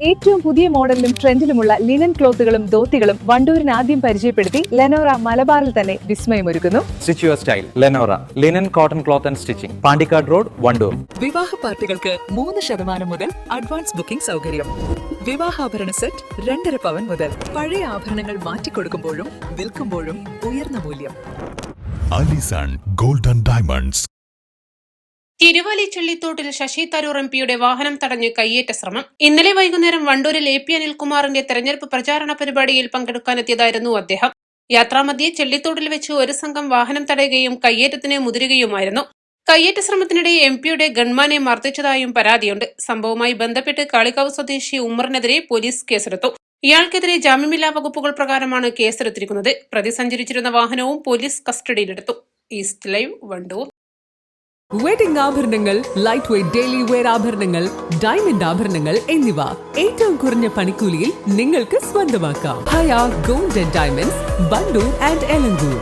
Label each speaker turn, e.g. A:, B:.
A: ഏറ്റവും പുതിയ മോഡലിലും ട്രെൻഡിലുമുള്ള ലിനൻ ക്ലോത്തുകളും ധോത്തികളും വണ്ടൂരിന് ആദ്യം പരിചയപ്പെടുത്തി ലെനോറ മലബാറിൽ തന്നെ വിസ്മയമൊരുക്കുന്നു.
B: Stitch your style Lenora linen cotton cloth and stitching, Pandikkad road, Wandoor.
C: വിവാഹ പാർട്ടികൾക്ക് 3% മുതൽ അഡ്വാൻസ് ബുക്കിംഗ് സൗകര്യം. വിവാഹാഭരണ സെറ്റ് 2.5 പവൻ മുതൽ. പഴയ ആഭരണങ്ങൾ മാറ്റിക്കൊടുക്കുമ്പോഴും വിൽക്കുമ്പോഴും ഉയർന്ന മൂല്യം.
D: Alison golden diamonds.
E: തിരുവല്ലി ചുള്ളിത്തോട്ടിൽ ശശി തരൂർ എംപിയുടെ വാഹനം തടഞ്ഞ് കയ്യേറ്റ ശ്രമം. ഇന്നലെ വൈകുന്നേരം വണ്ടൂരിൽ AP അനിൽകുമാറിന്റെ തെരഞ്ഞെടുപ്പ് പ്രചാരണ പരിപാടിയിൽ പങ്കെടുക്കാനെത്തിയതായിരുന്നു അദ്ദേഹം. യാത്രാമധ്യേ ചെള്ളിത്തോട്ടിൽ വെച്ച് ഒരു സംഘം വാഹനം തടയുകയും കയ്യേറ്റത്തിന് മുതിരുകയുമായിരുന്നു. കയ്യേറ്റ ശ്രമത്തിനിടെ എംപിയുടെ ഗൺമാനെ മർദ്ദിച്ചതായും പരാതിയുണ്ട്. സംഭവവുമായി ബന്ധപ്പെട്ട് കാളികാവ് സ്വദേശി ഉമ്മറിനെതിരെ പോലീസ് കേസെടുത്തു. ഇയാൾക്കെതിരെ ജാമ്യമില്ലാ വകുപ്പുകൾ പ്രകാരമാണ് കേസെടുത്തിരിക്കുന്നത്. പ്രതി സഞ്ചരിച്ചിരുന്ന വാഹനവും പോലീസ് കസ്റ്റഡിയിലെടുത്തു. East live, Wandoor.
C: വെഡിംഗ് ആഭരണങ്ങൾ, ലൈറ്റ് വെയ്റ്റ് ഡെയിലി വെയർ ആഭരണങ്ങൾ, ഡയമണ്ട് ആഭരണങ്ങൾ എന്നിവ ഏറ്റവും കുറഞ്ഞ പണിക്കൂലിയിൽ നിങ്ങൾക്ക് സ്വന്തമാക്കാം. Haya gold and diamonds, Wandoor and Elankur.